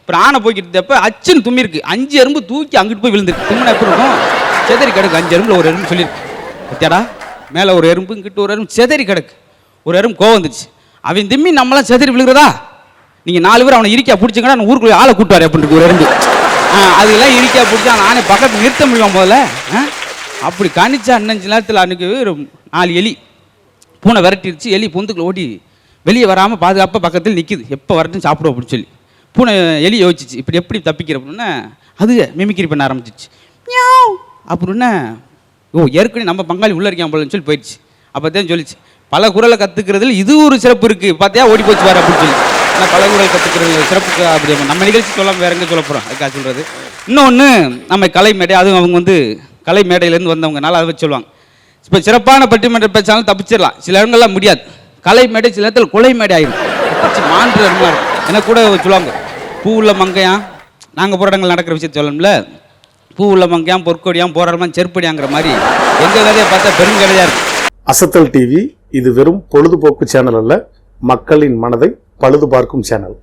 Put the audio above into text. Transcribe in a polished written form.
அப்புறம் ஆனை போய்க்கிட்டப்ப அச்சுன்னு தும்மி இருக்கு. 5 எறும்பு தூக்கி அங்கிட்டு போய் விழுந்துருக்கு. தும்முனா எப்படி இருக்கும்? செதறி கிடக்கு. 5 எறும்புல ஒரு எறும்பு சொல்லியிருக்கு, பத்தியாடா மேலே ஒரு எறும்பு இங்கிட்டு ஒரு எறும்பு செதறி கிடக்கு. ஒரு எறும்பு கோவம் வந்துச்சு, அவன் திம்மி நம்மளாம் செதறி விழுகிறதா, நீங்கள் 4 பேர் அவனை இரிக்கா பிடிச்சிங்கன்னா நான் ஊருக்குள்ளே ஆளை கூட்டுவார் அப்படின்னு ஒரு எறும்பு. அதெல்லாம் இரிக்கா பிடிச்சா நானே பக்கத்து நிறுத்த முடியும் போல. அப்படி கணிச்சா 5 நேரத்தில் அன்றைக்கி 4 எலி பூனை விரட்டிடுச்சு. எலி பொந்துக்குள்ள ஓட்டி வெளியே வராமல் பாதுகாப்பாக பக்கத்தில் நிற்கிது. எப்போ வரட்டும் சாப்பிடுவோம் அப்படின்னு சொல்லி பூனை எலி யோசிச்சிச்சு, இப்படி எப்படி தப்பிக்கிற அப்படின்னா அது மிமிக்ரி பண்ண ஆரம்பிச்சிச்சு. அப்படின்னா ஏற்கனவே நம்ம பங்காளி உள்ள இருக்கான் போலன்னு சொல்லி போயிடுச்சு. அப்போ தான் சொல்லிச்சு, பல குரலை கற்றுக்கிறதுல இது ஒரு சிறப்பு இருக்குது பார்த்தியா, ஓடி போச்சு வர அப்படின்னு சொல்லி. ஆனால் பல குரல் கற்றுக்கிறது சிறப்புக்கு அப்படி நம்ம நிகழ்ச்சி சொல்லாமல் வேற எங்கே சொல்ல போகிறோம், அதுக்காக சொல்கிறது. இன்னொன்று நம்ம கலை மேடை, அதுவும் அவங்க கலை மேடையிலேருந்து வந்தவங்கனால அதை வச்சு சொல்லுவாங்க. இப்போ சிறப்பான பட்டிமன்ற பேச்சாலும் தப்பிச்சிடலாம், சில இடங்கள்லாம் முடியாது. கலை மேடை சில இடத்துல கொலை மேடை ஆகிடும், மாண்டு இடமா இருக்கும். எனக்கு கூட சொல்லுவாங்க, பூ உள்ள மங்கையான், நாங்கள் போகிற இடங்கள் நடக்கிற விஷயத்தை சொல்லணும்ல, பூ உள்ள மங்கையான் பொற்கொடியான் போராடமான் செருப்படியாங்கிற மாதிரி எங்கள் கதையை பார்த்தா பெருங்கதையாக இருக்குது. அசத்தல் டிவி இது வெறும் பொழுதுபோக்கு சேனல் அல்ல, மக்களின் மனதை பழுது பார்க்கும் சேனல்.